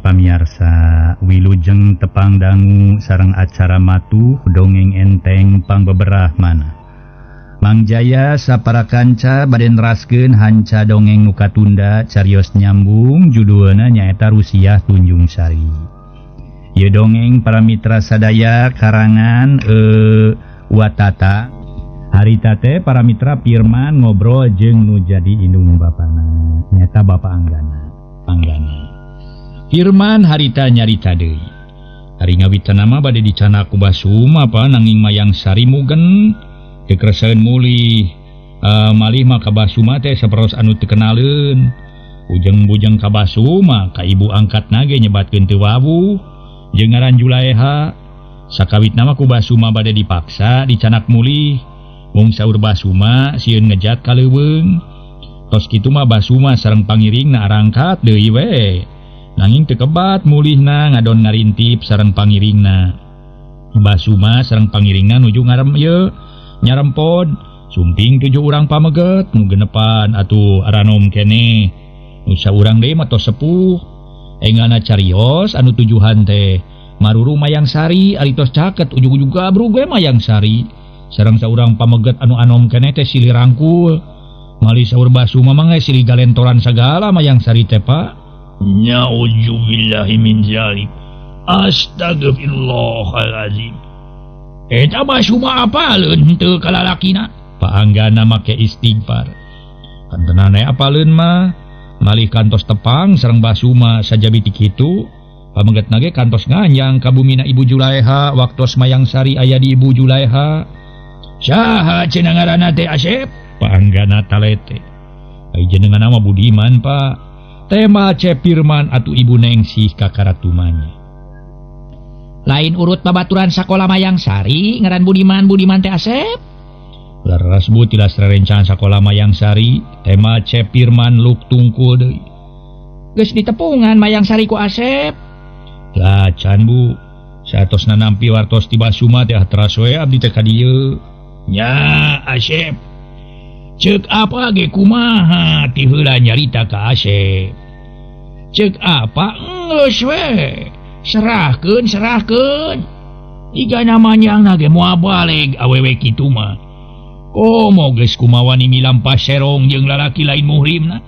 para pamirsa, wilujeng tepang dangu sareng acara matuh dongeng enteng pangbeberah mana. Mang Jaya sapara kanca bade neraskeun hanca dongeng nu katunda carios nyambung judulna nyaeta Rusiah Tunjung Sari. Ieu dongeng para mitra sadaya karangan Watata. Harita teh para mitra Firman ngobrol jeung nu jadi indung bapana nyaeta Bapak Anggana. Firman harita nyarita deui. Hari ngawitana mah bade dicana ku Basum apa nanging mayang sari mugen teu kreseun mulih. Malih mah ka Basum teh saperos anu teu kenaleun. Ujeng-bujeng ka Basum ka ibu angkatna ge nyebatkeun teu wawuh jeung ngaran Julaiha. Sakawitna mah ku Basum bade dipaksa dicanak mulih. Mung saur Basuma sieun ngejat ka leuweung. Tos kitu mah Basuma sareng pangiringna arangkat deui we. Nanging teu kebat mulihna ngadon ngarintip sareng pangiringna. Basuma sareng pangiringna nuju nyarempod sumping 7 urang pameget nu genepan atuh aranom keneh. Nu saurang deui mah tos sepuh. Engana carios anu tujuhan teh maruru Mayang Sari ari tos caket ujug-ujug gabrug we Mayang Sari. Sareng saurang pameget anu anom keneh teh silih rangkul. Malih saur Basuma mah geus silih galentoran sagala Mayang Sari teh Pak. Na'udzubillahi min zalik. Astagfirullahalazim. Eta Basuma apaleun teu ka lalakina? Pak Anggana make istighfar. Kantenana apaleun mah malih kantos tepang sareng Basuma sajabi ti kitu. Pamegetna ge kantos nganyang ka bumina Ibu Julaiha waktos Mayang Sari aya di Ibu Julaiha. Saha cenah ngaranna teh Asep? Pak Anggana talete. Ai jenenganna mah Budiman Pak. Tema Cep Firman atuh Ibu Nengsih ka karatumanya. Lain urut babaturan sakola Mayang Sari ngaran Budiman teh Asep. Leres Bu tilas rerencan sakola Mayang Sari. Tema Cep Firman luk tungkul deui. Geus ditepungan Mayang Sari ku Asep. Lah can Bu. Saatosna nampi wartos ti Basuma teh teras we abdi teh ka dieu. Nya Asep. Ceuk apa ge kumaha ti heula nyarita ka Asep. Ceuk apa geus we. Serahkeun. Iga namanyangna ge moal baleg awewe kitu mah. Komo geus kumaha ni milampas serong jeung lalaki lain muhrimna.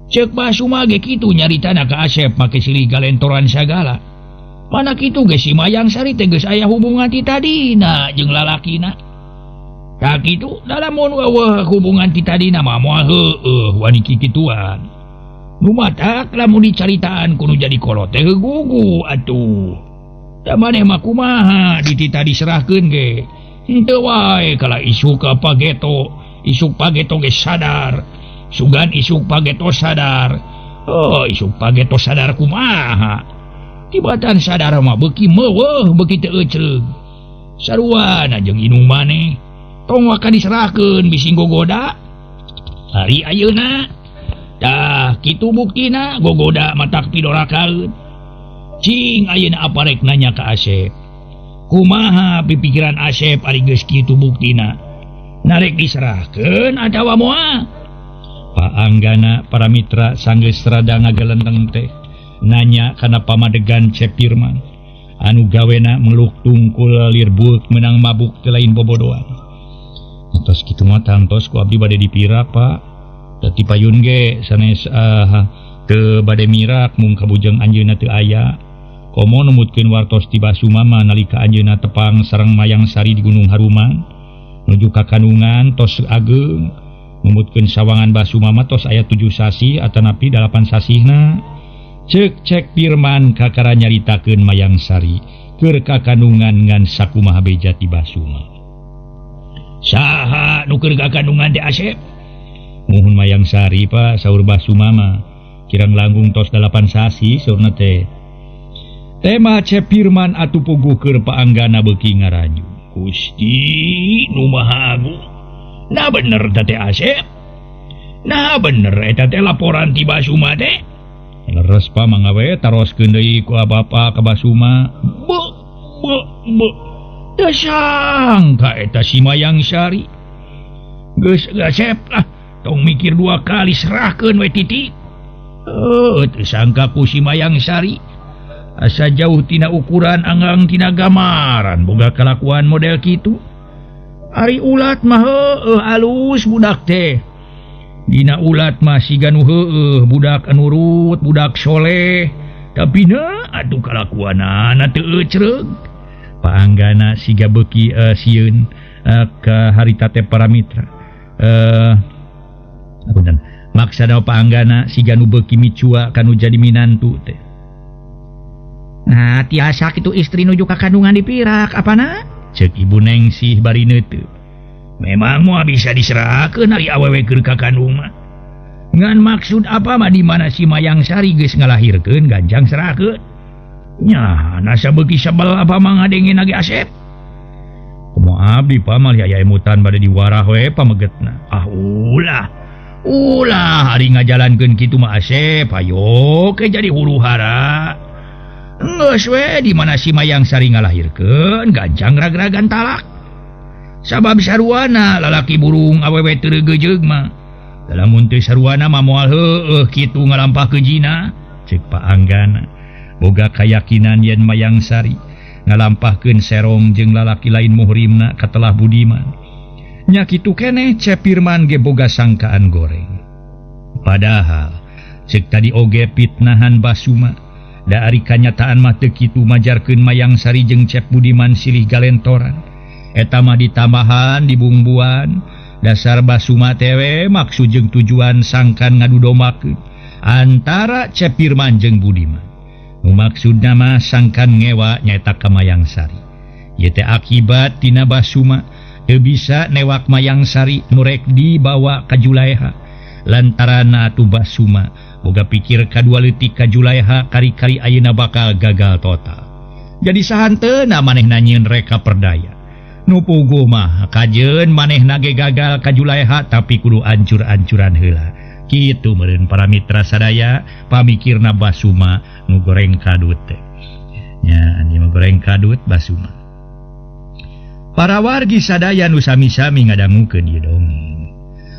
Ceuk Basuma ge kitu nyaritana ka Asep make silih galentoran sagala. Mana kitu ge si Mayang Sari teh geus aya hubungan ti tadina jeung lalakina. Tak kitu dalamun hubungan ti tadina mah moal heueuh wani kikituan. Nu matak lamun dicaritaan kudu jadi kolot teh gugu atuh. Da maneh mah kumaha di tita diserahkeun ge. Henteu wae kala isuk Pageto, isuk Pageto ge sadar. Sugan isuk Pageto sadar. Isuk Pageto sadar kumaha? Tibatan sadar mah beuki meuweuh beuki teu euceug. Saruana jeung inung maneh tong waka diserahkeun bisi gogoda. Hari ayeuna tah kitu buktina gogoda matak pidorakeun. Cing ayeuna aparek nanya ka Asep. Kumaha pipikiran Asep ari geus kitu buktina? Narek diserahkeun atawa moal? Pak Anggana para mitra sanggeus rada ngagelenteng teh nanya kana pamadegan Cep Firman anu gawena meluk tungkul lirbuk menang mabuk teu lain bobodohan. Tos kitu mah tangtos ku abdi bade dipira Pak. Tati payun ge sanes teu bade mirak mung kabujeng anjeunna teu aya. Komo numutkeun wartos ti Basuma mah nalika anjeunna tepang sareng Mayang Sari di Gunung Haruman nuju ka Kanungan tos ageng. Numutkeun sawangan Basuma mah tos aya 7 sasi atanapi 8 sasihna. Cek Firman kakara nyaritakeun Mayang Sari keur ka Kanungan ngan sakumaha beja ti Basuma. Saha nu keur ka Kanungan teh Asep? Muhun Mayang Sari Pak saur Basuma mah kirang langgung tos 8 sasi saurna teh. Tema Cep Firman atuh puguh keur Pak Anggana beuki ngaranyu. Gusti nu Maha Agung. Nah bener teh Asep. Nah bener eta teh laporan ti Basuma teh. Leres Pak mangga we taroskeun deui ku Bapak ka Basuma. Teu sangka eta si Mayang Sari. Geus Asep lah. Tong mikir 2 kali serahkeun we titik. Sangkaku si Mayang Sari asa jauh tina ukuran anggang tina gamaran boga kelakuan model kitu. Ari ulat mah alus budak teh. Dina ulat mah siga nu budak anurut, budak soleh. Tapi aduh kalakuanana teu ecreug. Paanggana siga beuki sieun ka harita teh para mitra. Apunten. Maksana paanggana siga nu beuki micua kanu jadi minantu teh. Nah, tiasa kitu istri nuju ka kandungan dipirak apana? Ceuk Ibu Nengsih bari neuteu. Memang moal bisa diserahkeun ari awewe keur ka kandung mah. Ngan maksud apa mah di mana si Mayang Sari geus ngalahirkeun ganjang serahkeun. Nya, nasa beuki sabel apa mah ngadengen age Asep. Kumaha abdi pamal aya emutan bade diwarah we pamegetna. Ulah hari ngajalankeun kitu mah Asep, ayo ke jadi huru-hara. Geus we di mana si Mayang Sari ngalahirkeun ganjang rag-ragan talak. Sabab saruana lalaki burung awewe teu regejeug mah. Lamun teu saruana mah moal heueuh kitu ngalampahkeun jina, ceuk paanggana. Boga kayakinan yen Mayang Sari ngalampahkeun serong jeung lalaki lain muhrimna katelah budiman. Nya kitu keneh Cepirman ge boga sangkaan goreng. Padahal ceuk tadi oge pitnahan Basuma da ari kanyataan mah teu kitu majarkeun Mayang Sari jeung Cep Budiman silih galentoran. Eta mah ditambahan dibungbuan dasar Basuma tewe maksud jeung tujuan sangkan ngadu dombakeun antara Cepirman jeung Budiman. Nu maksudna mah sangkan ngewa nyaeta ka Mayang Sari. Ieu teh akibat tina Basuma teu bisa newak Mayang Sari nurek dibawa ka Julaiha. Lantaran atuh Basuma boga pikir kadua leutik ka Julaiha kari-kari ayeuna bakal gagal total. Jadi sahanteuna manehna nyieun reka perdaya. Nu puguh mah kajeun manehna ge gagal ka Julaiha tapi kudu ancur-ancuran heula. Kitu meureun para mitra sadaya pamikirna Basuma nu goreng kadut teh. Nya anjeun goreng kadut Basuma. Para wargi sadaya nu sami-sami ngadangukeun ieu dongeng.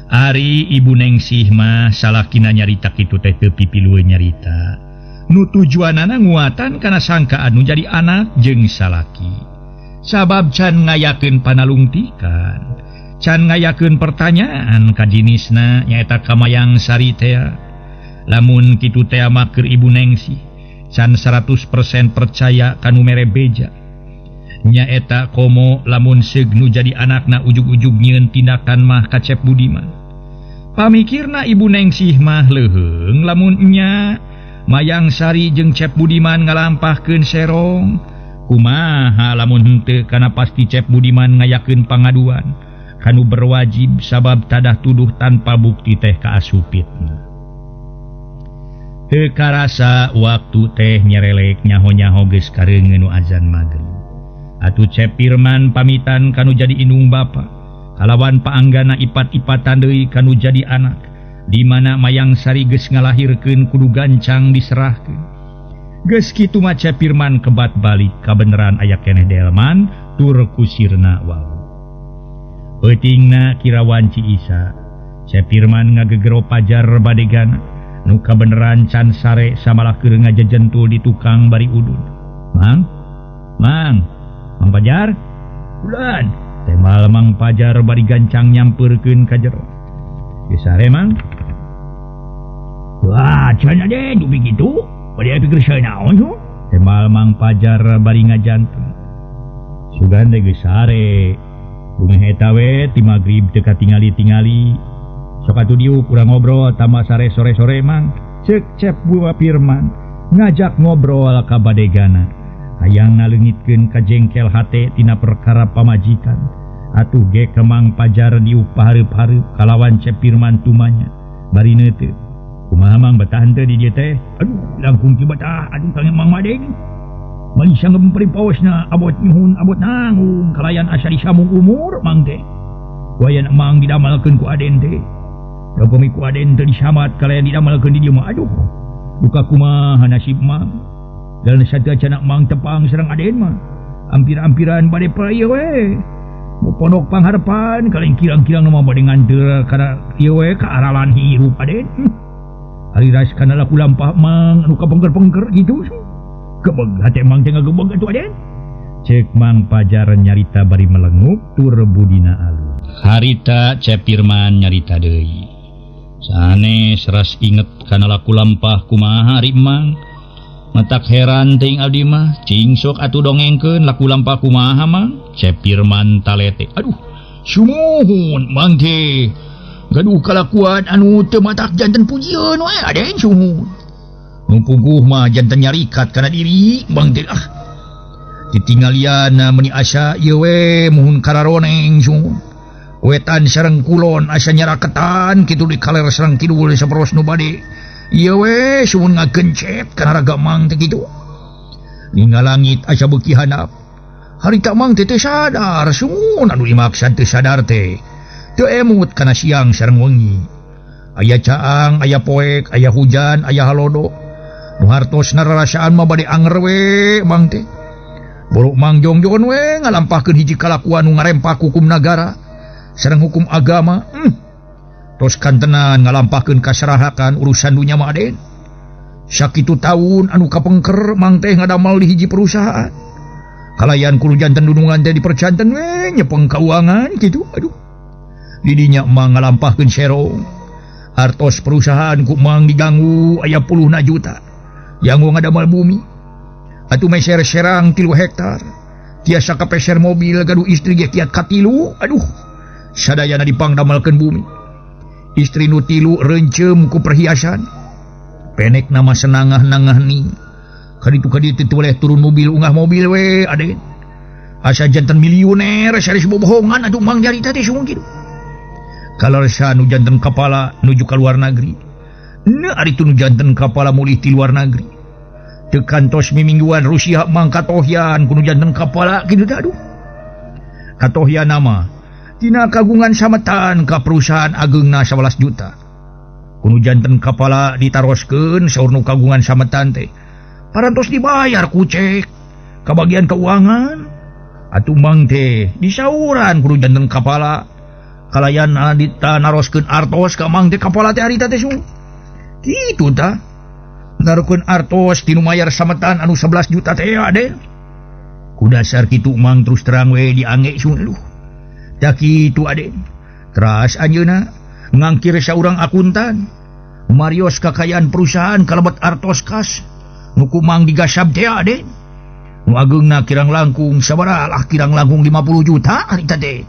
Ari Ibu Nengsih mah salakina nyarita kitu teh teu pipilueun nyarita. Nu tujuanana nguatan kana sangkaan nu jadi anak jeung salaki. Sabab can ngayakeun panalungtikan, can ngayakeun pertanyaan ka jinisna nyaeta ka Mayang Sari teh. Lamun kitu teh mah keur Ibu Nengsih can 100% percaya kanu mere beja. Nyaeta komo lamun seug nu jadi anakna ujug-ujug nyieun tindakan mah ka Cep Budiman. Pamikirna Ibu Nengsih mah leuheung lamun nya Mayang Sari jeung Cep Budiman ngalampahkeun serong. Kumaha lamun henteu kana pasti Cep Budiman ngayakeun pangaduan kanu berwajib sabab tadah tuduh tanpa bukti teh kaasupitna. Teu karasa waktu teh nyerelek nyaho-nyaho geus kareungeun nu azan magrib. Atuh Cepirman pamitan kanu jadi indung bapa kalawan paanggana ipat-ipatan deui kanu jadi anak di mana Mayang Sari geus ngalahirkeun kudu gancang diserahkeun. Geus kitu mah Cepirman kebat balik kabeneran aya keneh delman tur kusirna wae. Peutingna kirawan Ciisa Cepirman ngagegero pajar badegana nu kabeneran can sare samalah keur ngajejentul di tukang bari udun. Mang Pajar, bulan. Temal Mang Pajar bari gancang nyamperkeun ka jero. Geus sare Mang. Wah, can ade nu begitu. Bade pikir saeunaon hu? Temal Mang Pajar bari ngajantung. Sugan teh geus sare. Bumi eta we ti magrib teu katingali-tingali. Sok atuh diuk urang ngobrol tambah sare sore-sore Mang. Ceuk Cep Firman ngajak ngobrol ka badegana. Hayang naleungitkeun ka jengkel hate tina perkara pamajikan. Atuh ge ke Mang Pajar diuk pahareup-hareup kalawan Cep Firman tumanya. Bari neuteu. Kumaha Mang betah henteu di dieu teh? Aduh, langkung ti betah aduh kang Mang Madeng. Malisa ngemperi paosna abot nyuhun abot nanggung kalayan asa disambung umur Mang teh. Wayan Mang didamalkeun ku Aden teh. Dogemi ku Aden teh disamat kalayan didamalkeun di dieu mah aduh. Duka kumaha nasib Mang. Dan sadaya Mang tepang serang Aden mah ampir-ampiran bade praya we. Mu pondok pangharepan kalian kirang-kirang mah bade ngandeur kana ieu we ka aralan hirup Aden. hari ras kana laku lampah mang anu kapengker-pengker gitu. Kebeg hate mang teh ngagebeg atuh Aden. Cek Mang Pajar nyarita bari melengup tur budina alus. Harita Cep Firman nyarita deui. Sanes ras inget kana laku lampah kumaha ari Mang. Matak heran ting abdi mah, cing sok atuh dongengkeun laku lampah kumaha Mang. Cep Firman talete. Aduh, sumuhun Mang teh. Gaduh kalakuan anu teu matak janten pujieun we Aden sumuhun. Nu puguh mah janten nyarikat kana diri Mang teh ditinggalian meni asa ieu we muhun kararoneng sumuhun. Wetan sareng kulon asa nyaraketan kitu di kaler sareng kidul saperos nu bade. Ieu we sumuhun ngagencet kana raga Mang teh kitu. Ninggal langit asa beuki handap. Harita Mang teh sadar sumuhun anu dimaksud teu sadar teh. Teu emut kana siang sareng wengi. Aya caang, aya poek, aya hujan, aya halodo. Nu hartosna rarasaan mah bade anger we Mang teh. Borok Mang Jongjon we ngalampahkeun hiji kalakuan nu ngarempak hukum nagara sareng hukum agama. Tos kantenan ngalampahkeun kasarahakan urusan dunya mah Aden. Sakitu taun anu kapengker Mang teh ngadamal di hiji perusahaan. Kalayan kudu janten dudungan teh dipercanten we nyepeng kauangan kitu. Aduh. Didinya Mang ngalampahkeun serong. Hartos perusahaan ku Mang diganggu aya puluhna juta. Yang ngadamal bumi. Atuh meser serang 3 hektar. Tiasa kapeser mobil gaduh istri ge kiat katilu. Aduh. Sadayana dipangdamalkeun bumi. Istri nu 3 reuncem ku perhiasan. Penek nama senangah-nangah ning. Kaditu boleh turun mobil unggah mobil we Aden. Asa janten milioner saris bobohongan atuh Mang jarita teh sungguh kitu. Kalarsa nu janten kapala nuju ka luar negeri. Nah ari tu nu janten kapala mulih ti luar negeri. Teu kantos mimingguan Rusia Mang katohyan kudu janten kapala kitu teh aduh. Katohyan nama tina kagungan sametan ka perusahaan ageungna 11 juta. Kudu janten kapala ditaroskeun saur nu kagungan sametan teh. Parantos dibayar kucek ka bagian keuangan. Atuh Mang teh disauran kudu janten kapala. Kalayan ditanaroskeun artos ka Mang teh kapala teh harita teh sung. Kitu tah. Narukeun artos tinu mayar sametan anu 11 juta teh Aden. Ku dasar kitu Mang terus terang we diange sung aduh. Da kitu Aden. Teras anjeunna ngangkir saurang akuntan. Marios kakayaan perusahaan kalebet artos kas. Nu ku Mang digasab teh Aden. Nu ageungna kirang langkung sabaraha kirang langkung 50 juta harita teh.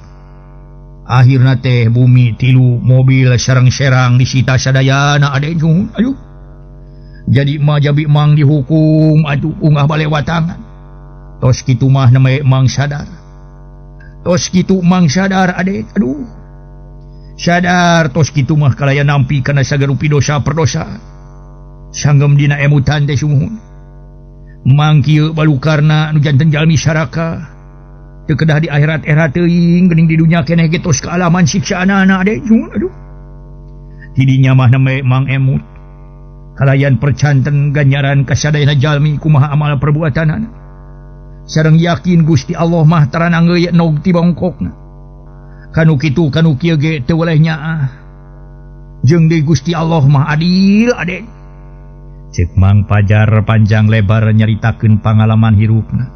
Akhirna teh bumi 3 mobil serang-serang disita sadayana Aden sung. Aduh. Jadi majabi Mang dihukum atuh unggah balewatangan. Tos kitu mah neme Mang sadar. Tos kitu Mang sadar Aden. Aduh. Sadar tos kitu mah kalaya nampi kana sagarupi dosa perdosa. Sanggem dina emutan teh sumuhun. Mang kieu balukarna nu janten jalmi saraka. Teu kedah di akhirat teuing geuning di dunya keneh ge tos kaalaman siksaanana Aden sumuhun. Aduh. Tidinya mah neme Mang emut. Kalayan percanten ganjaran kasadayana jalmi kumaha amal perbuatanana. Sareng yakin Gusti Allah mah taranang geus nog ti bongkokna. Kanu kitu kanu kieu ge teu weleh nyaah. Jeung deui Gusti Allah mah adil Aden. Cek Mang Pajar panjang lebar nyaritakeun pangalaman hirupna.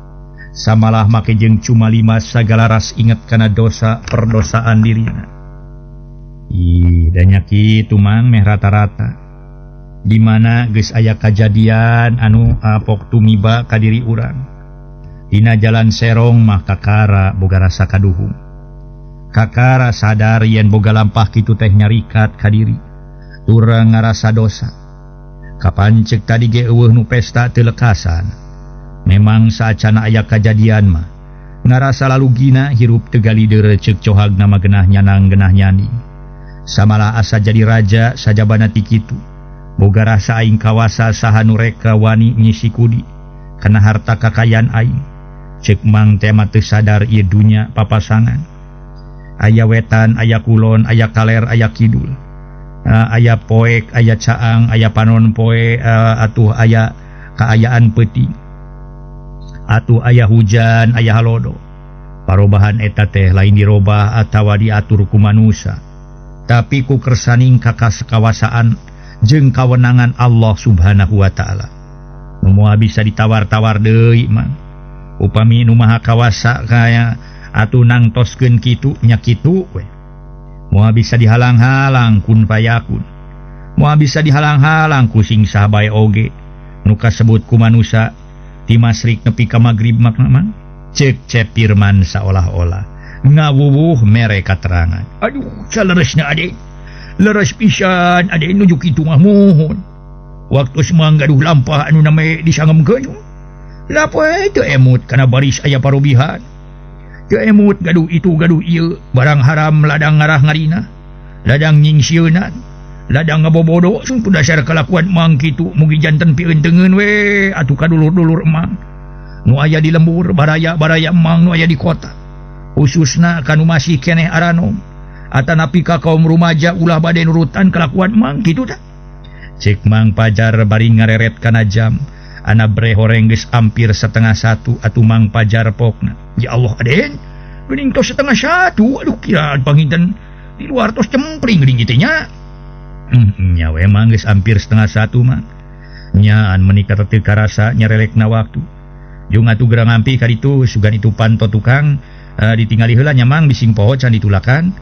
Samalah make jeung cumalima sagala ras inget kana dosa perdosaan dirina. Ih, da nya kitu Mang meh rata-rata. Di mana geus aya kajadian anu apok tumiba ka diri urang. Dina jalan serong mah kakara boga rasa kaduhung. Kakara sadar yen boga lampah kitu teh nyarikat ka diri. Urang ngarasa dosa. Kapan cek tadi ge eueuh nu pesta teu lekasan. Memang saacana aya kajadian mah ngarasa lalugina hirup teu galideur ceuk cohagna mah geunah nyanang geunah nyani. Samalah asa jadi raja sajabana ti kitu. Boga rasa aing kawasa saha nu reka wani ngisi kudi kana harta kakayaan aing. Cek Mang teh mah teu sadar ieu dunya papasangan. Aya wetan, aya kulon, aya kaler, aya kidul. Aya poek, aya caang, aya panon poe, atuh aya kaayaan peuting. Atuh aya hujan, aya halodo. Parobahan eta teh lain dirobah atawa diatur ku manusia. Tapi ku kersaning kakas kawasaan jeung kawenangan Allah Subhanahu wa Ta'ala. Moal bisa ditawar-tawar deui mang. Upami nu maha kawasa kaya atuh nangtoskeun kitu nya kitu we. Moal bisa dihalang-halang kun fayakun. Moal bisa dihalang-halang ku sing saha bae oge nu kasebut ku manusia ti masrik nepi ka magrib mang. Cek Cepirman saolah-olah ngawuwuh mere katerangan. Aduh, saleresna ade. Leres pisan ade nuju kitu mah mohon. Waktu semang gaduh lampah anu name disangemkeun. Lapoe teu emut kana baris aya parobihan. Teu emut gaduh itu gaduh ieu, barang haram ladang ngarah ngarina. Ladang nyingsieunan, ladang ngabobodo sung dasar kalakuan mang kitu mugi janten pieunteugeun we atuh kadulur-dulur emang. Nu aya di lembur baraya-baraya emang nu aya di kota. Khususna kanu masih keneh aranom atanapi ka kaum rumaja ulah bade nurutan kelakuan mang kitu tah. Cek Mang Pajar bari ngareret kana jam ana bre horeng geus ampir 12:30 atuh Mang Pajar pokna. Ya Allah aden, geuning tos 12:30 aduh kiraan panginten di luar tos cempring geuning kitu nya. Nya we mah geus ampir 12:30 mang. Nyaan menikah teu karasa nyarelekna waktu. Jung atuh gerang ngampi ka ditu sugan itu panto tukang ditinggali heula nya mang bising poho can ditulakan.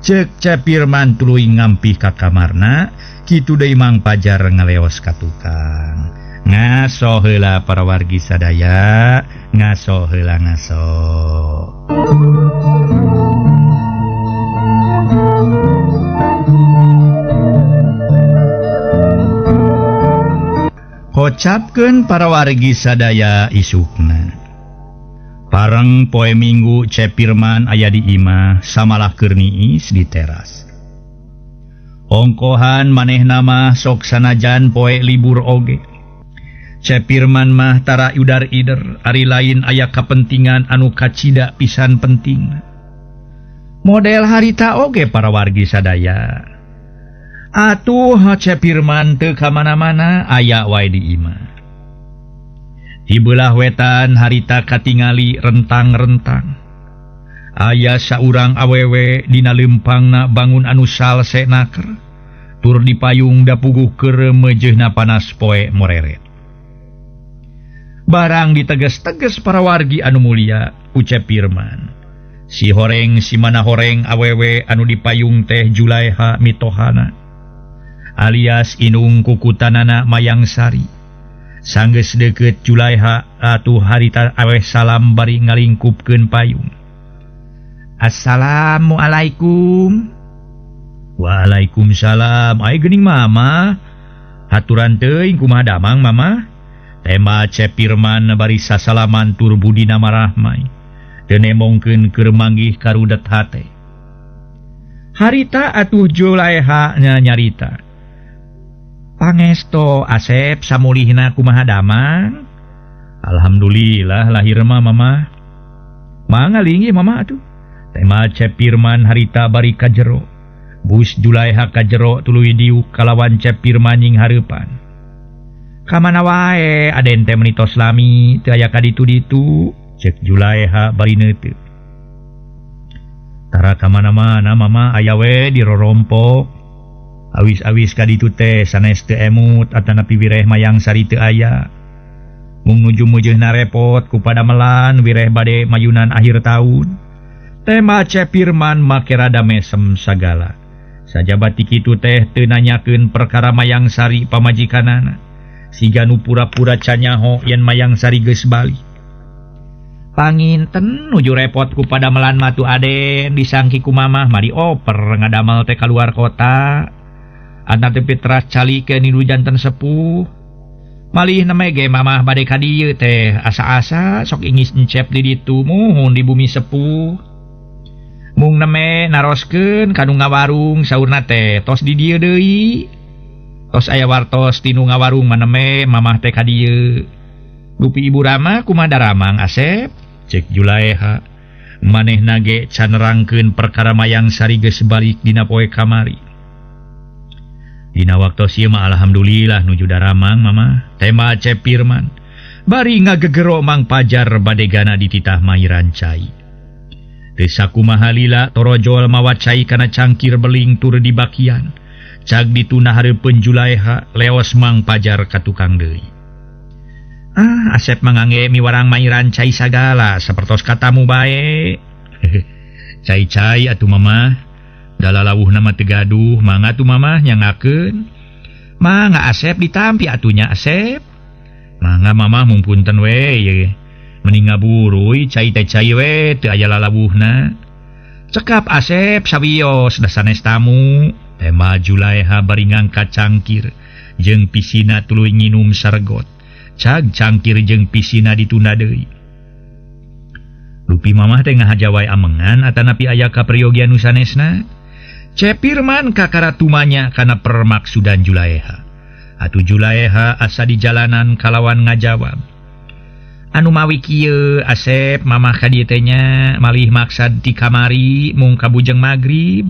Cek Cepirman tuluy ngampih ka kamarna, kitu deui Mang Pajar ngaleos ka tukang. Ngaso heula para wargi sadaya, ngaso heula ngaso. Kocapkeun para wargi sadaya isukna. Pareng poe Minggu Cepirman aya di imah samalah keur niis di teras. Ongkohan manehna mah sok sanajan poe libur oge. Cepirman mah tara udar-ider ari lain aya kapentingan anu kacida pisan penting. Model harita oge para wargi sadaya. Atuh Cepirman teu ka mana-mana aya wae di imah. Di belah wetan harita katingali rentang-rentang. Aya saurang awewe dina lempangna bangun anu salse naker. Tur dipayung da puguh keur meujeuhna panas poe moreret. Barang diteges-teges para wargi anu mulia ku Cepirman. Si horeng si mana horeng awewe anu dipayung teh Julaiha mitohana. Alias inung kukutanana Mayang Sari. Sanggeus deukeut Julaiha atuh harita aweh salam bari ngalingkupkeun payung. Assalamualaikum. Waalaikumsalam. Ai geuning mama. Haturan teuing kumaha damang mama? Tema Cepirman bari sasalaman tur budina marahmai. Teu nemongkeun keur manggih karudet hate. Harita atuh Julaiha nyarita. Pangesto Asep samulihna kumaha damang? Alhamdulillah lahir mah mama. Mangalingi mama atuh. Tema Cepirman harita bari ka jero. Bus Julaiha ka jero tuluy diuk kalawan Cepirman nying hareupan. Kamana wae aden teh menitos lami teu aya ka ditu-ditu, cek Julaiha bari neuteu. Tara kamana-mana mama aya we di rorompok. Awis-awis ka ditu teh sanes teu emut atanapi wireh Mayang Sari teu aya. Mung nuju meujeunna repot ku padamelan wireh bade mayunan akhir tahun. Tema Cepirman make rada mesem sagala. Sajabat kitu teh teu nanyakeun perkara Mayang Sari pamajikanana. Siga nu pura-pura canyaho yen Mayang Sari geus bali. Panginten nuju repot ku padamelan matu aden disangki ku mamah mari oper ngadamel teh kaluar kota. Anak tepi teras cali ke nilu janten sepuh. Malih nemege mamah bade ka dieu teh asa-asa sok ingis encep di ditu muhun di bumi sepuh. Mung neme naroskeun kanu ngawarung saurna teh tos di dieu deui. Tos aya wartos tinu ngawarung maneme mamah teh ka dieu. Dupi Ibu Rama kumaha Ramang Asep? Cek Julaiha. Manehna ge can nerangkeun perkara Mayang Sari geus balik dina poe kamari. Dina waktos ieu mah alhamdulillah nuju daramang mama. Tema Cepirman bari ngagegero Mang Pajar badegana dititah mai rancai. Teu sakumaha lila torojol mawa cai kana cangkir beling tur di bakian. cag dituna hareupeun Julaiha leos mang pajar ka tukang deui. Asep mangangge miwarang mairan cai sagala sapertos katamu bae. Cai-cai atuh mamah, dalalawuhna mah teu gaduh, mangga atuh mamah nyangakeun. Mangga Asep ditampi atunya Asep. Mangga mamah mumpunten we ye. Mending ngaburuy cai teh cai we teu aya lalawuhna. Cekap Asep sawios da sanes tamu. Tema Julaiha bari ngangkat cangkir jeung pisina tuluy nginum sargot. Cag cangkir jeung pisina ditunda deui. Lupi mamah teh ngahaja wae amengan atanapi aya kapriyogian nu sanesna. Cepirman kakaratumanya kana permaksudan Julaiha. Atuh Julaiha asa di jalanan kalawan ngajawab. Anu mawi kieu Asep mamah ka dieu teh nya malih maksad ti kamari mung kabujeng magrib.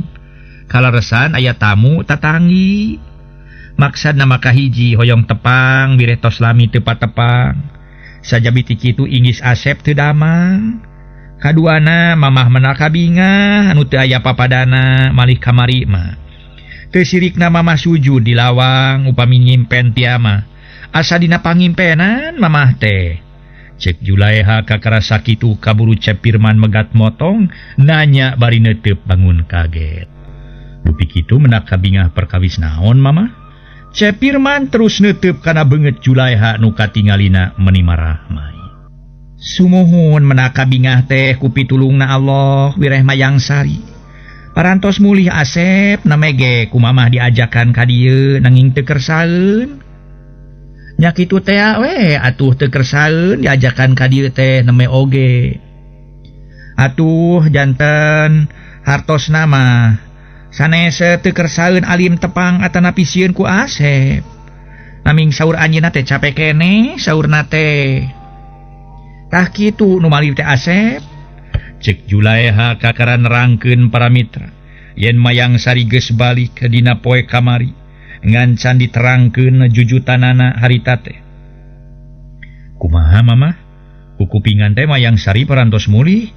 Kalaresan aya tamu tatanggi. Maksudna mah kahiji hoyong tepang bireh tos lami teu patepang. Sajabi ti kitu inggis Asep teu damang. Kaduana mamah meunang kabingah anu teu aya papadana malih kamari mah. Teu sirikna mamah sujud di lawang upami ngimpen tiama. Asa dina pangimpenan mamah teh. Cek Julaiha kakarasa kitu kaburu Cepirman megat motong nanya bari neuteup bangun kaget. Dupi kitu menak kabingah perkawis naon mamah? Cepirman terus neuteup kana beungeut Julaiha nu katingalina meuni marah mai. Sumuhun menak kabingah teh ku pitulungna Allah wireh mayang sari. Parantos mulih Asep namege ku mamah diajakan ka dieu nanging teu kersaeun. Nya kitu teh we atuh teu kersaeun diajakan ka dieu teh neme oge. Atuh janten hartosna mah sanes teu kersaeun alim tepang atanapi sieun ku Asep. Naming saur anjeunna teh capek keneh saurna teh. Tah kitu nu malih teh Asep. Cek Julaiha kakaran nerangkeun para mitra. Yen mayang sari geus balik dina poe kamari ngancan diterangkeun jujutanana harita teh. Kumaha mamah? Kukupingan teh mayang sari parantos mulih.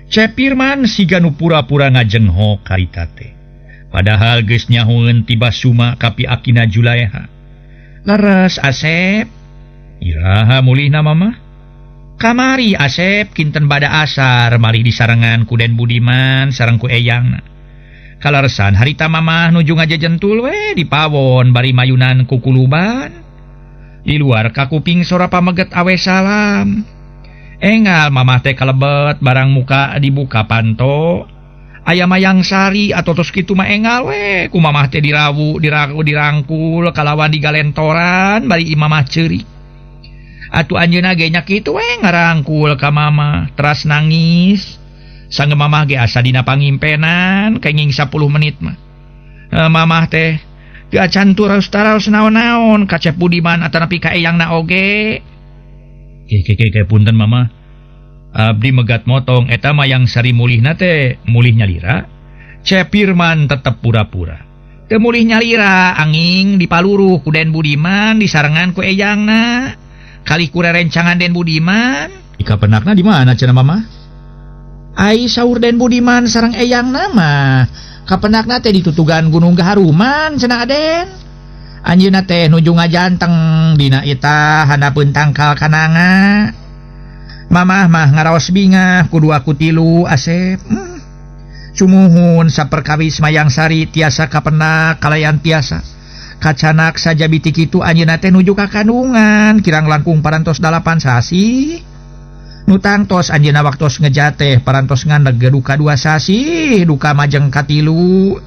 Cepirman siga nu pura-pura ngajenghok harita teh. Padahal geus nyahoeun tiba suma kapi akina Julaiha. Leres Asep. Iraha mulihna mamah? Kamari Asep kinten bada asar malih disarengan ku Den Budiman sareng ku eyangna. Kalaresan harita mamah nuju ngajajentul we di pawon bari mayunan ku kuluban. Di luar kakuping sora pameget awe salam. Engal mamah teh kalebet barang muka dibuka panto. Aya mayang sari atau tos kitu mah engal we ku mamah teh dirangkul kalawan digalentoran bari imamah ceurik. Atuh anjeunna ge nya kitu we ngarangkul ka mamah teras nangis. Sangge mamah ge asa dina pangimpenan kenging 10 menit mah. Mamah teh teu acan turaos naon-naon ka Cep Budiman atanapi ka eyangna oge. Ke punten mamah. Abdi megat motong eta mayang sari mulihna teh mulih nyalira. Cepirman tetep pura-pura. Teu mulih nyalira anging dipaluruh ku Den Budiman disarengan ku eyangna. Kali kura rencangan Den Budiman. Ika penakna di mana cenah mamah? Ai saur Den Budiman sareng eyang nama kapenakna teh ditutugan Gunung Gaharuman cenah Aden. Anjeunna teh nuju ngajanteng dina eta handapeun tangkal kananga. Mamah mah ngaraos bingah kudu aku tilu Asep. Sumuhun saperkawis mayang sari tiasa kapenak kalayan tiasa. Kacanak saja biti kitu anjeunna teh nuju ka kandungan kirang langkung parantos 8 sasi. Nutang tos anjeunna waktos ngejateh parantos ngandeg duka 2 sasi duka majeng katilu.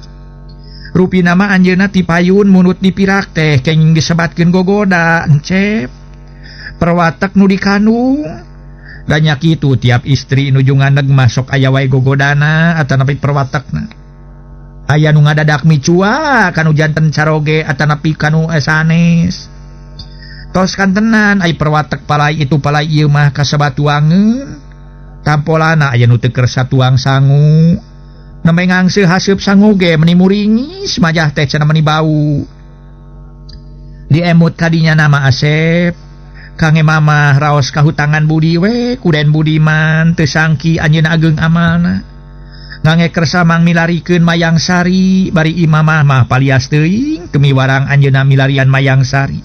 Rupina mah anjeunna ti payun munut dipirak teh kenging disebatkeun gogoda encep. Perwatek nu dikandung. Da nya kitu tiap istri nuju ngandeg masok aya wae gogodana atanapi perwatekna. Aya nu ngadadak micua kanu janten caroge atanapi kanu sanes. Tos kantenan ai perwatek palai itu palai ieu mah kasabatuangeun. Tampolana aya nu teu keur satuang sangu. Nemengang haseup sangu ge meuni muringis majah teh cenah meuni bau. Diemut kadinya nama Asep. Kange mamah raos kahutangan budi we ku Den Budiman teu sangki anjeunna ageung amalna. kersamang milarikeun Mayang Sari bari imamah mah palias teuing kemiwarang anjeunna milarian Mayang Sari.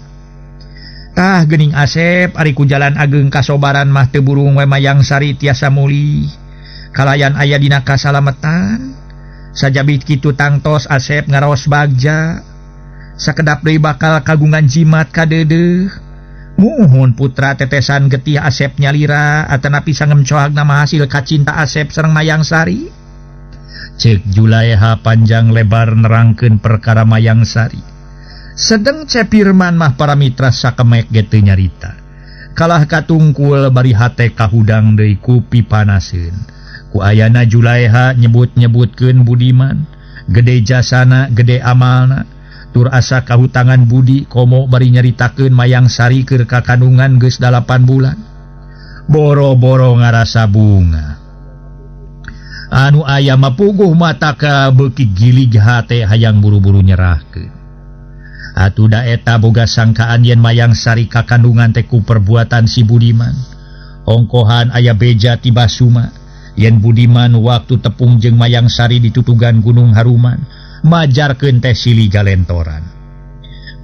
Tah geuning Asep ari ku jalan ageng kasobaran mah teu burung we Mayang Sari tiasa muli. Kalayan aya dina kasalametan, sajabit kitu tangtos Asep ngaraos bagja. Sakedap deui bakal kagungan jimat ka deudeuh. Muhun putra tetesan getih Asep nyalira atanapi sangem coagna mah hasil kacinta Asep sareng Mayang Sari. Ceuk Julaiha panjang lebar nerangkeun perkara Mayang Sari. Sedeng Cepirman mah para mitra sakemek ge teu nyarita. Kalah katungkul bari hate kahudang deui ku pipanaseun. Ku ayana Julaiha nyebut-nyebutkeun Budiman, gede jasana, gede amalna. Tur asa kahutangan budi komo bari nyaritakeun Mayang Sari keur kakandungan geus 8 bulan. Boro-boro ngarasa bunga. Anu aya mapuguh mata ka beuki gilig hate hayang buru-buru nyerahkeun. Atuh da eta boga sangkaan yen Mayang Sari kakandungan teh ku perbuatan si Budiman. Ongkohan aya beja ti Basuma yen Budiman waktu tepung jeung Mayang Sari di tutugan Gunung Haruman majarkeun teh silih galentoran.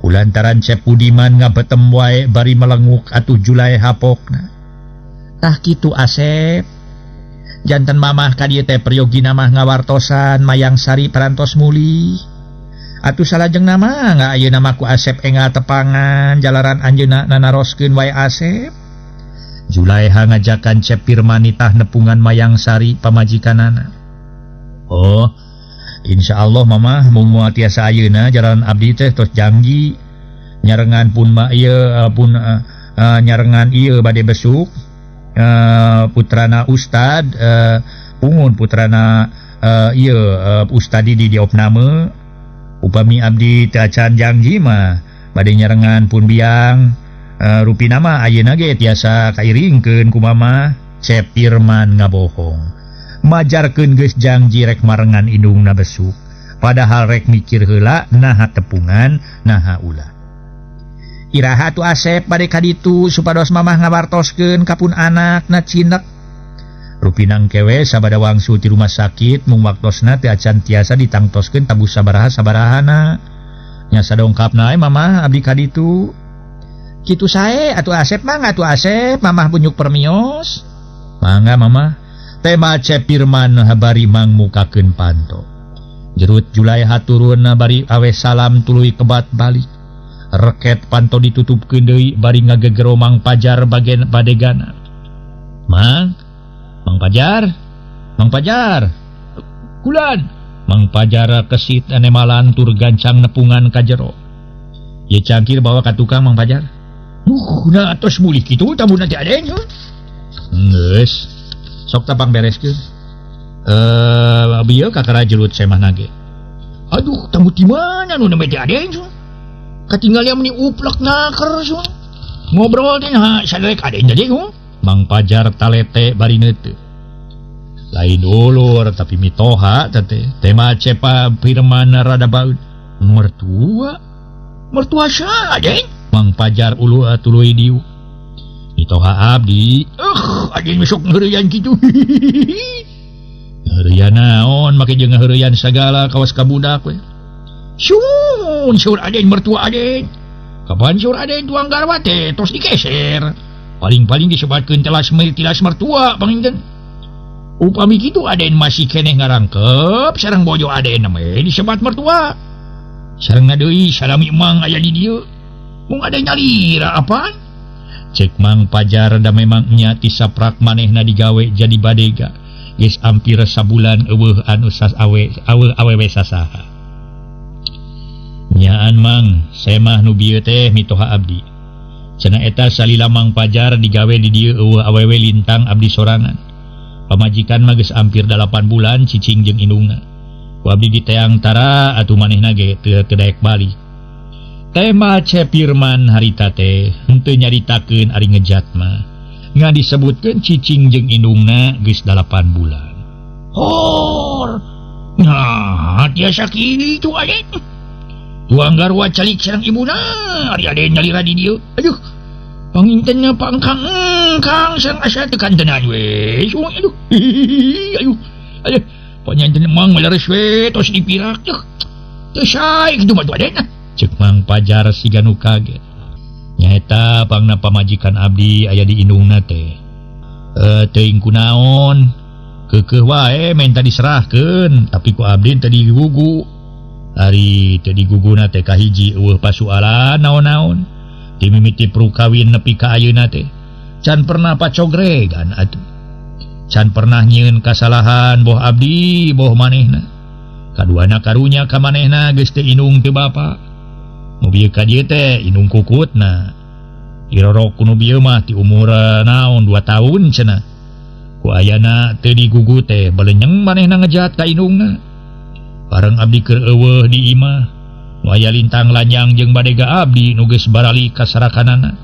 Kulantaran Cep Budiman ngabetem wae bari melenguk atuh Julaiha pokna. Tah kitu Asep. Janten mamah ka dieu teh priyogina mah ngawartosan Mayang Sari parantos muli. Atuh salajeng nama nga ayeuna mah ku Asep engal tepangan jalaran anjeunna nanaroskeun wae Asep. Julaiha ngajakan Cep Pirman nitah nepungan Mayang Sari pamajikanana. Oh, insyaallah mamah mung moal tiasa ayeuna jalaran abdi teh tos janji nyarengan pun ma ieu nyarengan ieu bade besuk putrana Ustad pungun putrana ieu Ustadi di diopname upami abdi teu acan janji mah bade nyarengan pun biang rupina mah ayeuna ge tiasa kairingkeun ku mamah. Cep Pirman ngabohong. Majarkeun geus janji rek marengan indungna besuk, padahal rek mikir heula naha tepungan naha ulah. Iraha tu Asep bade ka ditu supados mamah ngawartoskeun kapun anakna cinek. Rupina engkewe sabada wangsu ti rumah sakit mung waktosna teu acan tiasa ditangtoskeun tabus sabaraha-sabarahana. Nya sadongkapna mamah abdi ka ditu. Kitu sae atuh Asep mangga atuh Asep mamah bunyuk permios. Mangga mamah. Tema Cep Pirman habari mangmukakeun panto. Jerut Julaiha turun bari awe salam tuluy kebat balik. Reket panto ditutupkeun deui bari ngagegero Mang Pajar bagen badegana. Mang Pajar. Kulan. Mang Pajar kesit anemalan tur gancang nepungan ka jero. Ye cangkir bawa ka tukang Mang Pajar. Nah tos mulih kitu tamu nanti aden. Geus. Sok tapang bereskeun. Bieu kakara jelut semah nage. Aduh, tamu di mana nu nemeh teh aden? Katinggal yang meni uplek naker so. Ngobrol teh saderek aden tadi ho. Mang Pajar talete bari neuteu. Lain ulur tapi mitoha teh. Tema Cepa Pirman rada baeud. Mertua sa aden? Mang Pajar ulu tuluy diu. Mitoha abdi. Aden besok ngeureyan kitu. Ngeureyan naon make jeung ngeureyan sagala kawas ka budak we. Syur aden mertua aden. Kapan syur aden tuang garwa teh tos dikeser. Paling-paling disebatkeun tilas mertua panginten. Upami kitu aden masih keneh ngarangkep sareng bojo aden mah disebat mertua. Sareng deui salami emang aya di dieu. Mung aden nyalira apaan? Cek Mang Pajar da memang nya ti saprak manehna digawe jadi badega. Geus ampir sabulan eueuh anu awewe sasaha. Nyaan Mang, semah nu bieu teh mitoha abdi. Cenah eta salila Mang Pajar digawe di dieu eueuh awewe lintang abdi sorangan. Pamajikan mah geus ampir 8 bulan cicing jeung indungna. Ku abdi diteang tara atuh manehna ge teu daek balik. Tema Cep Pirman harita teh henteu nyaritakeun ari ngejat mah. Ngan disebutkeun cicing jeung indungna geus 8 bulan. Hor. Nah, tiasa kitu aden. Tuang garwa calik sareng ibuna, ari aden nyalira di dieu. Aduh. Pangintenna pangkang sareng asa teu kantenan we. Aduh. Aduh. panyanten mang melares we tos dipirak teu sae kitu mah Aden. Cek Mang Pajar siga nu kaget. Nyaeta pangna pamajikan abdi aya di indungna teh. Teuing kunaon? Keukeuh wae menta diserahkeun, tapi ku abdi teu digugu. Ari teu diguguna teh kahiji eueuh pasualan naon-naon. Ti mimiti pru kawin nepi ka ayeuna teh. Can pernah pacogregan atuh. Can pernah nyieun kasalahan boh abdi boh manehna. Kaduana karunya ka manehna geus teu indung teu bapa. Nu bieu ka dieu teh indung kukutna. Dirorok ku nu bieu mah ti umur naon 2 tahun cenah. Ku ayana teu digugu teh balenyeng manehna ngejat ka indungna. Bareng abdi keur eueuh di imah, nu aya lintang lanjang jeung badega abdi nu geus barali ka sarakanana.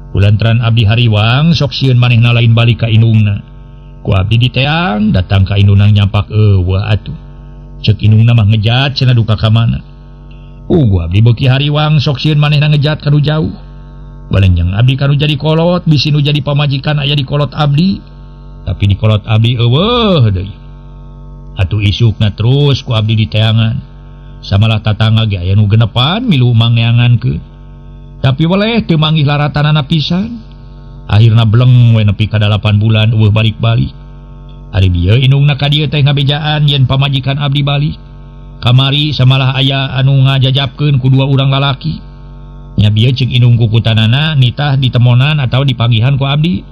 Kulantaran abdi hariwang sok sieun manehna lain balik ka indungna. Ku abdi diteang datang ka indungna nyampak eueuh atuh. Ceuk indungna mah ngejat cenah duka ka mana. Ku abdi beuki hariwang sok sieun manehna ngejat kanu jauh. Balenyeng abdi kanu jadi kolot bisi nu jadi pamajikan aya di kolot abdi. Tapi di kolot abdi eueuh deui. Atuh isukna terus ku abdi diteangan. Samalah tatangga ge aya nu genepan milu mangneangankeun. Tapi weleh teu manggih laratanana pisan. Akhirna beleng we nepi ka 8 bulan eueuh balik-balik. Ari bieu indungna ka dieu teh ngabejaan yen pamajikan abdi balik. Kamari samalah aya anu ngajajabkeun ku 2 urang lalaki. Nya bieu ceuk indung kukutanana nitah ditemonan atawa dipanggihan ku abdi.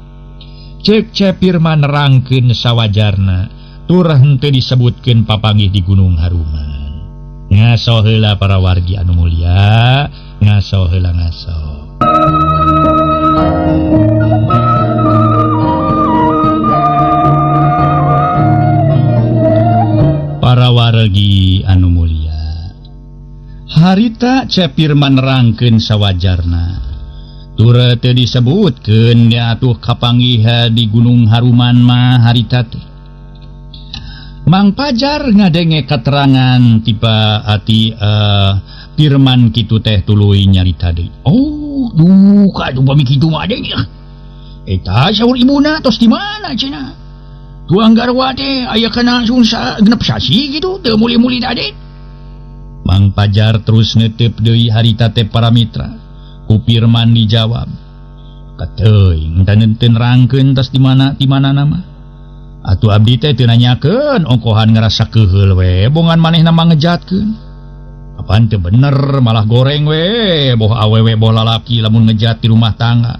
Ceuk Cepirman nerangkeun sawajarna. Tur henteu disebutkeun papanggih di Gunung Haruman. Ngaso heula para wargi anu mulia, ngaso heula ngaso. Para wargi anu mulia, harita Cepirman nerangkeun sawajarna. Tur teu disebutkeun nya atuh kapanggih di Gunung Haruman mah harita teh. Mang Pajar ngadenge keterangan tiba ati Pirman kitu teh tuluy nyarita deui. Oh, duh kadu bami kitu mah Aden ya. Eta saur ibuna tos di mana cenah? Tuang garwa teh aya kana sungsa genep sasi gitu teu muli-muli Aden. Mang Pajar terus netep deui harita teh para mitra. Ku Pirman dijawab. Kateuing teu nerangkeun tos di mana nama. Atuh abdi teh teu nanyakeun ongkohan ngerasa keheul we bongan manehna mangejatkeun. Apaan teu bener malah goreng we boh awewe boh lalaki lamun ngejat di rumah tangga.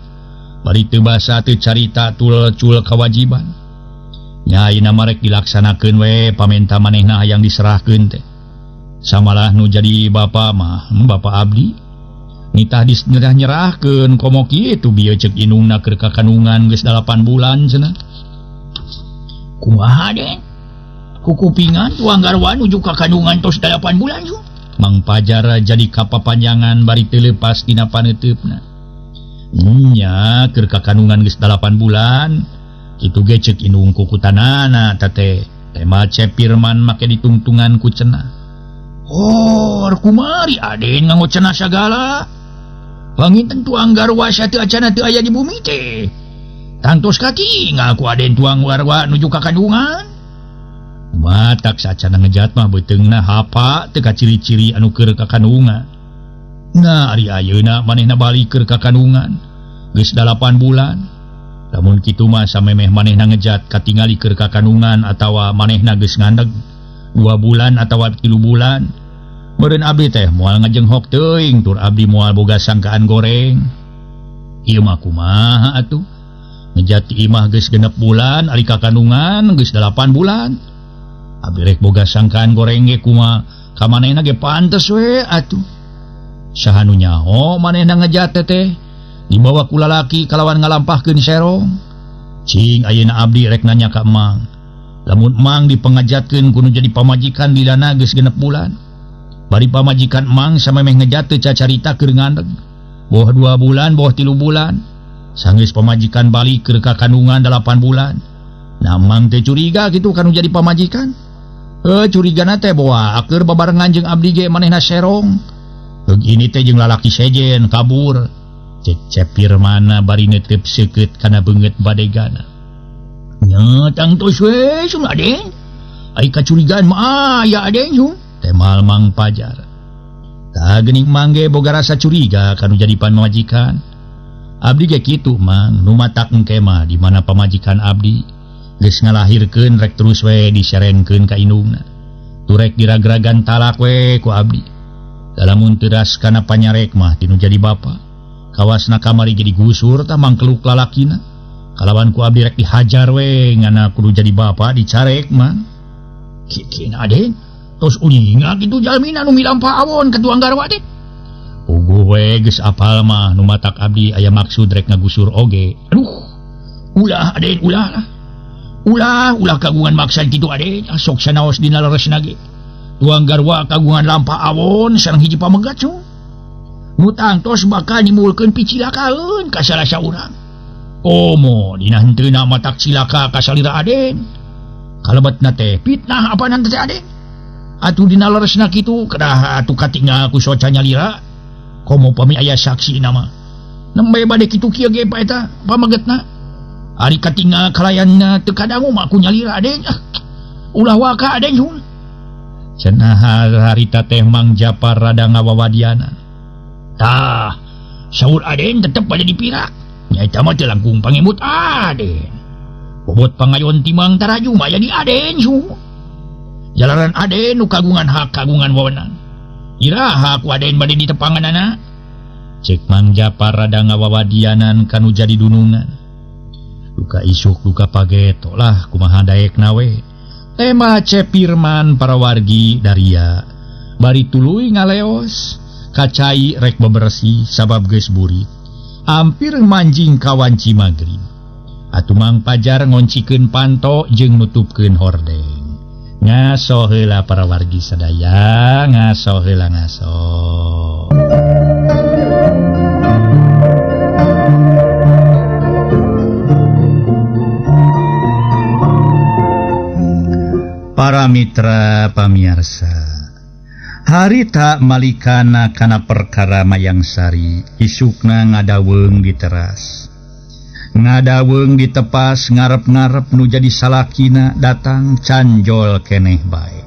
Bari teu basa teu carita cul kewajiban. Nya ayeuna marek dilaksanakeun we pamenta manehna hayang diserahkeun teh. Samalah nu jadi bapa mah bapa abdi. Nitah nyerahkeun komo kitu bieu ceuk indungna keur kakandungan geus 8 bulan cenah. Kumaha Den? Kukupingan tuang garwa nuju ka kandungan tos 8 bulan ju. Mang Pajar jadi kapapanjangan bari teu leupas dina paneuteupna. Nya keur ka kandungan geus 8 bulan. Kitu ge ceuk indung kukutanana teh tema Cepirman make ditungtungan ku cenah. Oh, kumari Aden nganggo cenah sagala. Panginten tuang garwa sateu acana teu aya di bumi teh. Tangtos kaki ngaku Aden tuang warwa nuju ka kandungan. Matak sacana ngejat mah beuteungna hapa teu ka ciri-ciri anu keur ka kandungan. Nah ari ayeuna manehna balik keur ka kandungan geus 8 bulan. Lamun kitu mah samemeh manehna ngejat katingali keur ka kandungan atawa manehna geus ngandeg 2 bulan atawa 3 bulan. Meureun abdi teh moal ngajenghok teuing tur abdi moal boga sangkaan goreng. Ieu mah kumaha atuh? Ngejat imah geus 6 bulan ari ka kandungan geus 8 bulan. Abdi rek boga sangkaan goreng ge kumaha ka manehna ge pantes we atuh. Saha nu nyaho manehna ngejat teh dibawa ku lalaki kalawan ngalampahkeun serong. Cing ayeuna abdi rek nanya ka Mang. Lamun Mang dipengajatkeun ku nu jadi pamajikan dilana geus 6 bulan. Bari pamajikan Mang samemeh ngejat teu cacarita keur ngandeg. Boh 2 bulan boh 3 bulan. Sanggeus pamajikan balik keur ka kandungan 8 bulan. Nah Mang teh curiga gitu kanu jadi pamajikan. Curigana teh boa keur babarengan jeung abdi ge manehna serong. Begini teh jeung lalaki sejen kabur. Cepirman bari netep seukeut kana beungeut badegana. Nya tangtos we sun Aden. Ai kacurigaan mah aya aden yu. Temal Mang Pajar. Tak geuning mangge boga rasa curiga kanu jadi pamajikan. Abdi ge kitu Mang, nu matak engke mah di mana pamajikan abdi geus ngalahirkeun rek terus we diserengkeun ka indungna. Turek diragragan talak we ku abdi. Dalamun teuras kana panyarek mah tinu jadi bapa. Kawasna kamari ge digusur tah mangkeluk lalakina. Kalawan ku abdi rek dihajar we ngana kudu jadi bapa dicarek mah. Kikin aden, tos uninga kitu jalmina nu milampa awon ka tuang garwa teh. Puguh we geus apal mah nu matak abdi aya maksud rek ngagusur oge. Aduh, ulah aden ulah lah. Ulah kagungan maksad kitu aden, sok sanaos dina leresna ge. Tuang garwa kagungan lampa awon sareng hiji pamegat so. Nu tangtos bakal nimulkeun picilakaeun ka salah saurang. Komo dina henteuna matak cilaka ka salira aden. Kalabatna teh fitnah apaan teh aden. Atuh dina leresna kitu kedah atuh katingal ku soca nyalira. Komo pami aya saksi nama. Nembe bade kitu kieu ge eta pamagetna. Ari katingal kalayanna teu kadangu mah ku nyalira aden. Ulah waka aden hun. Cenah harita teh Mang Japar rada ngawawadiana. Tah, saur aden tetep bade dipirak. Nya eta mah teu langkung pangemut aden. Bobot pangayon timang taraju mah jadi aden su. Jalaran aden nu kagungan hak kagungan wewenang. Iraha ku aden bade ditepanganana. Cek Mang Japar rada ngawawadianan kanu jadi dunungan. Duka isuk duka pageto lah kumaha daekna we. Tema Cepirman para wargi daria. Bari tuluy ngaleos. Kacai rek bebersih sabab geus burit. Hampir manjing kawan Cimagrib. Atuh Mang Pajar ngoncikeun panto jeung nutupkeun hordeng. Ngaso heula para wargi sadaya, ngaso heula ngaso. Para mitra pamiarsa, harita malikana kana perkara Mayang Sari, isukna ngadaweung di teras. Ngadaweung ditepas ngarep-ngarep nu jadi salakina datang canjol keneh bae.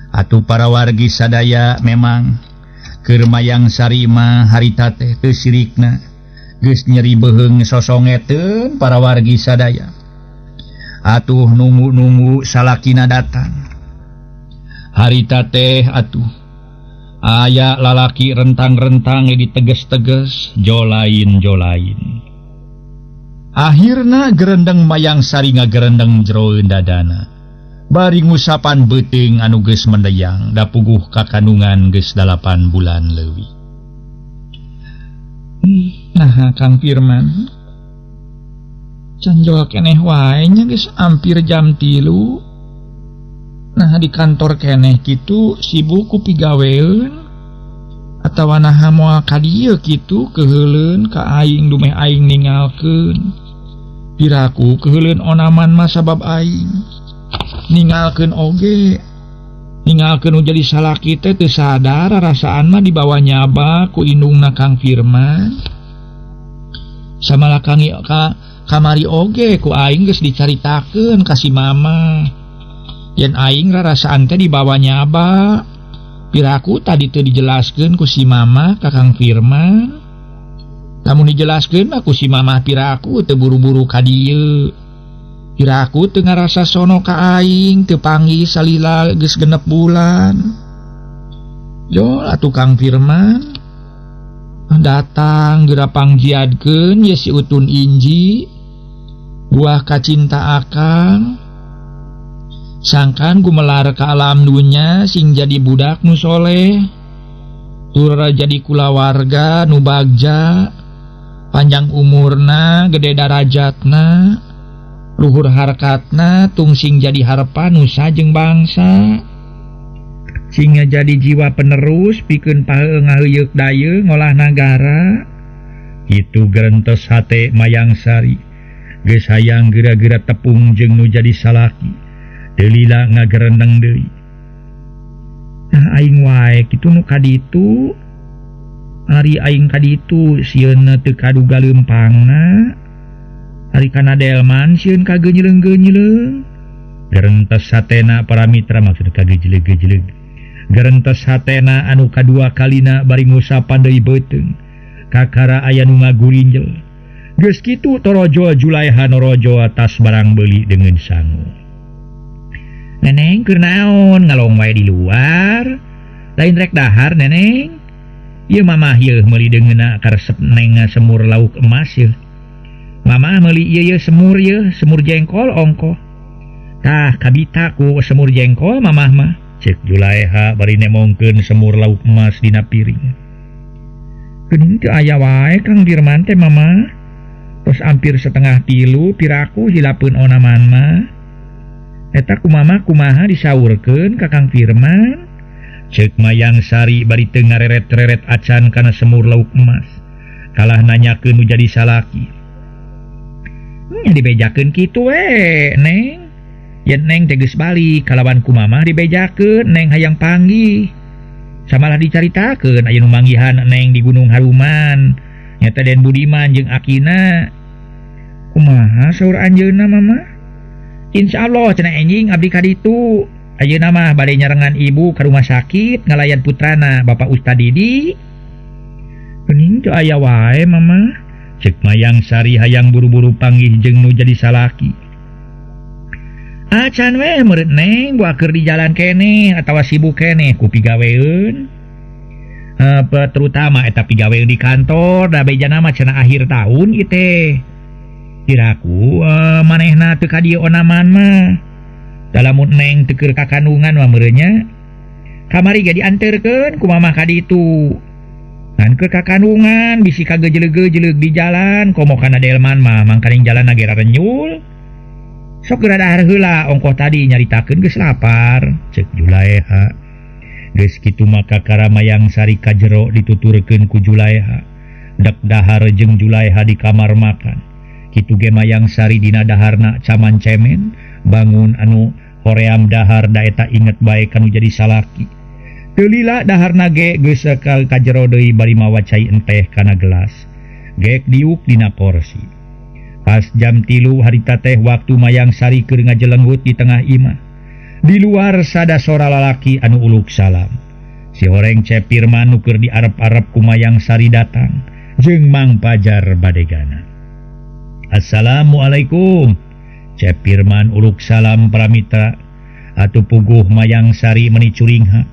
Atuh para wargi sadaya memang keur Mayang Sari mah harita teh teu sirikna geus nyeri beheung sosongeteun para wargi sadaya. Atuh nunggu-nunggu salakina datang. Harita teh atuh aya lalaki rentang-rentang diteges-teges jolain-jolain. Akhirna gerendeng Mayang Sari ngagerendeng jero dadana. Bari ngusapan beuteung anu geus mendeyang da puguh ka kandungan geus 8 bulan leuwih. Nah Kang Firman, canjol keneh wae nya geus hampir jam 3. Nah di kantor keneh kitu sibuk ku pigaweun atawa naha moal ka dieu kitu keheuleun ka aing dumeh aing ningalkeun. Piraku keheuleun onaman mah sabab aing ningalkeun oge. Ningalkeun nu jadi salaki teh teu sadar rasaan mah dibawa nyaba ku indungna Kang Firman. Samalakangi kamari oge ku aing geus dicaritakeun ka si mama. Yen aing rasaan teh dibawa nyaba. Piraku tadi teu dijelaskeun ku si mama ka Kang Firman. Lamun dijelaskeun mah ku si mama piraku teu buru-buru ka dieu. Piraku teu ngarasa sono ka aing teu panggih salila geus 6 bulan. Jol atuh Kang Firman datang geura pangjiadkeun ye si Utun Inji buah kacinta akang. Sangkan gumelar ka alam dunya sing jadi budak nu soleh. Tur jadi kulawarga nu bagja. Panjang umurna, gede darajatna, luhur harkatna, tungsing jadi harepan nusa jeung bangsa. Singa jadi jiwa penerus pikeun paheung ngaheuyeuh dayeung ngolah nagara. Kitu gerentes hate Mayang Sari. Geus hayang geura-geura tepung jeung nu jadi salaki. Teu lila ngagerendeng deui. Nah aing wae kitu nu kaditu. Ari aing kaditu sieun teu kaduga leumpangna. Ari kana delman sieun kageunyeuleng-geunyeuleng. Gerentes hatena para mitra maksud kagejeleg-gejeleg. Gerentes hatena anu kadua kalina bari ngusapan deui beuteung. Kakara aya nu ngagurinjel. Geus kitu torojo Julaiha norojo atas barang beuli dengan sangu. Neneng keur naon ngalong wae di luar? Lain rek dahar neneng. Ieu mamah ieu meuli deungeuna karesep neng semur lauk emas ieu. Mamah meuli ieu semur jengkol ongko. Tah kabita ku semur jengkol mamah mah. Cek Julaiha bari nemongkeun semur lauk emas dina piring. Geuning teu aya wae Kang Firman teh mamah. Tos hampir setengah 3 piraku hilapeun onaman mah. Eta kumaha disaurkeun ka Kang Firman? Ceuk Mayang Sari bari teu ngareret-reret acan kana semur lauk emas. Kalah nanyakeun nu jadi salaki. Dibejakeun kitu we, Neng. Yen Neng teh geus balik kalawan kumaha dibejakeun Neng hayang panggih. Samalah dicaritakeun aya nu manggihan Neng di Gunung Haruman. Nyata Den Budiman jeung Akina. Kumaha saur anjeunna mama? Insyaallah cenah enjing abdi ka ditu. Ayeuna mah bade nyarengan ibu ka rumah sakit ngalayan putrana Bapak Ustad Didi. Geuning teu aya wae mama. Ceuk Mayang Sari hayang buru-buru panggih jeung nu jadi salaki. Acan we meureut Neng gua keur di jalan keneh atawa sibuk keneh ku pigaweun. Terutama eta pigaweun di kantor da bejana mah cenah akhir tahun ieu teh. Kiraku manehna teu ka dieu onaman mah. Dalamun Neng teu keur kakandungan mah meureun nya. Kamari ge dianterkeun ku mamah ka ditu. Ngan keur kakandungan bisi kagejeleg-gejeleg di jalan komo kana delman mah mangkaning jalan ge rarenyul. Sok geura dahar heula ongkoh tadi nyaritakeun geus lapar, ceuk Julaiha. Geus kitu maka kakara Mayang Sari ka jero dituturkeun ku Julaiha. Dek dahar jeung Julaiha di kamar makan. Kitu ge Mayang Sari dina daharna caman cemen, bangun anu hoream dahar da eta inget bae kanu jadi salaki. Teu lila daharna ge geus sekal ka jero deui bari mawa cai enteh kana gelas. Geek diuk dina porsi. Pas jam 3 harita teh waktu Mayang Sari keur ngajelenggut di tengah imah. Di luar sada sora lalaki anu uluk salam. Si horeng Cep Firman nu keur diarep-arep ku Mayang Sari datang jeung Mang Pajar badegana. Assalamualaikum. Cep Firman uluk salam pramitra. Atuh puguh Mayang Sari meuni curingha.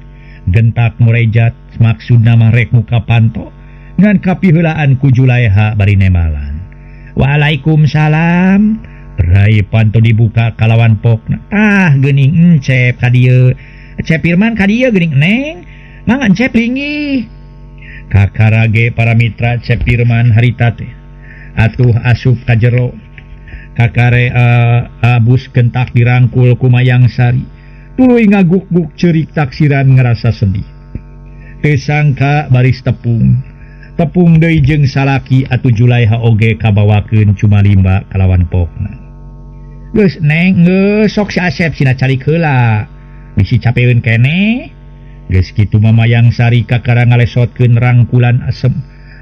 Gentak murejat maksudna mah rek muka panto ngan kapiheulaan ku Julaiha bari nemalan. Waalaikumsalam. Berai panto dibuka kalawan pokna. Geuning Cep ka dieu. Cep Firman ka dieu geuning Neng. Mangan Cep linggih. Kakara ge para mitra Cep Firman harita teh. Atuh asup ka jero. Kakare abus gentak dirangkul ku Mayang Sari. Tuluy ngaguk-guk ceurik taksiran ngerasa sedih. Teu sangka baris tepung deui jeung salaki atuh Julaiha oge kabawakeun cuma limba kalawan pokna. Geus Neng geus sok si Asep sina calik heula. Bisi capeun keneh. Geus kitu mah Mayang Sari kakara ngalesotkeun rangkulan asem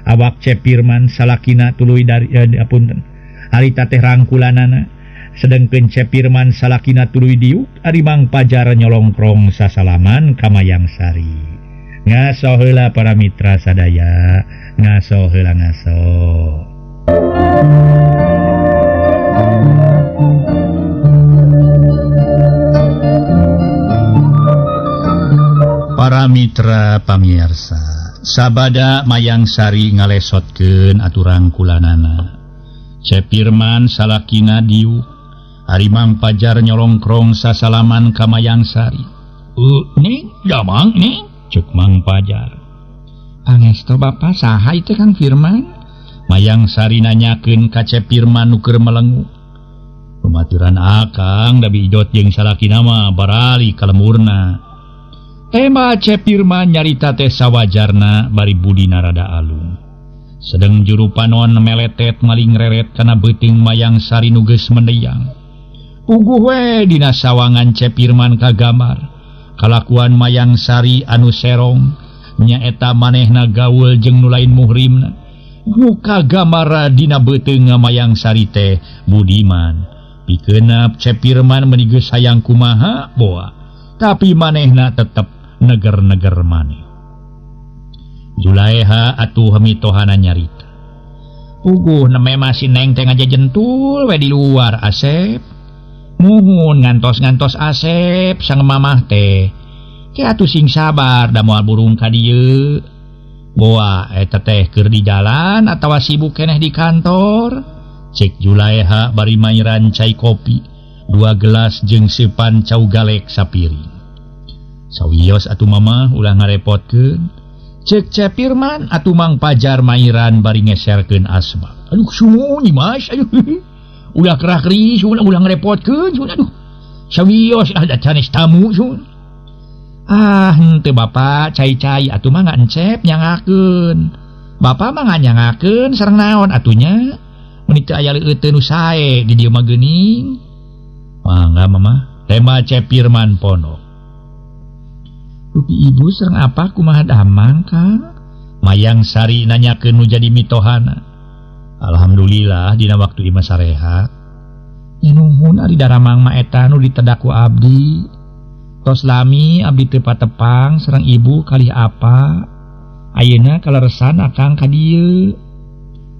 awak Cep Firman salakina tuluy dari apunten. Harita teh rangkulanana. Sedengkeun Cep Firman salakina tuluy diuk ari Mang Pajar nyolongkrong sasalaman ka Mayang Sari. Ngaso heula para mitra sadaya, ngaso heula ngaso. Para mitra pamirsa, sabada Mayang Sari ngalesotkeun aturan kulanana. Cep Firman salakina diuk ari Mang Pajar nyolongkrong sasalaman ka Mayang Sari. Ning, damang ning, ceuk Mang Pajar. Pangestu Bapa saha ieu Kang Firman? Mayang Sari nanyakeun ka Cep Firman nu keur melengu. Pamaturan akang da bidot jeung salakina mah barali ka lemurna. Tema Cep Firman nyarita teh sawajarna bari budina rada alung. Sedeng juru panon meletet maling reret kana beuting Mayang Sari nu geus mendeyang. Puguh we dina sawangan Cep Firman kagamar kalakuan Mayang Sari anu serong nyaeta manehna gaul jeung nu lain muhrimna. Nu kagamar dina beuteung Mayang Sari teh Budiman. pikenap Cepirman menigeus sayang kumaha boa, tapi manehna tetep neger-neger maneh. Zulaiha atuh mitohana nyarita. Puguh neme masih neng teh ngajajentul we di luar Asep. Muhun ngantos-ngantos Asep sang mamah teh. Ke atuh sing sabar da moal burung ka dieu. Boa eta teh keur di jalan atawa sibuk keneh di kantor. Cek Zulaiha bari mairan cai kopi 2 gelas jeung sepan cau galek sapiring. Sawios atuh mamah ulah ngarepotkeun. Cek Cepirman atuh Mang Pajar mairan bari ngeserkeun asma. Aduh sumuni Mas, aduh. Ulah kerah-keris, ulah ngerepotkeun, aduh. Sawios ada canes tamu sun. Henteu Bapak, cai-cai atuh mah ngancep nyangakeun. Bapak mah nganyangakeun sareng naon atunya? Mun teu aya leueuteuh nu sae di dieu mah geuning. Mangga Mama, tema Cepirman ponok. Dupi ibu serang apa kumaha damang Kang? Mayang Sari nanyakeun nu jadi mitohana. Alhamdulillah dina waktu imah sarehat. Ya nuhun ari daramang mah eta nu ditedak ku abdi. Tos lami abdi teu patepang sareng ibu kalih apa. Ayeuna kaleresan akang ka dieu.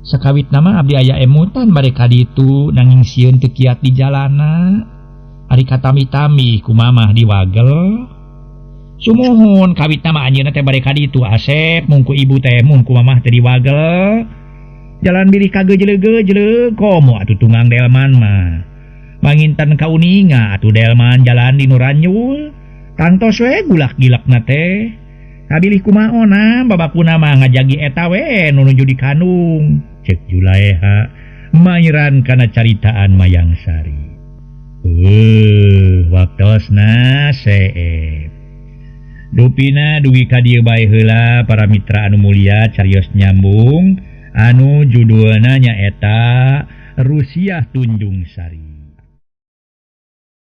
Sakawitna mah abdi aya emutan bade ka ditu nanging sieun teu kiat di jalana. Ari katami-tami ku mamah di Wagel. Sumuhun kawitna mah anjeunna teh bade ka ditu Asep, mung ku ibu teh mung ku mamah teh di Wagel. Jalan bilih ka geujeuleuh-geujeuleuh komo atuh tunggang delman mah. Manginten ka uninga atuh delman jalan di Nuranyul. Kantos we gulak-gilakna teh. Kabilih kumaona babakuna mah ngajagi eta we nu nuju di Kandung. Cek Zulaiha mairan kana caritaan Mayang Sari. Waktosna seep. Dupina dugi ka dieu bae heula para mitra anu mulia carios nyambung anu judulna nyaeta Rusiah Tunjung Sari.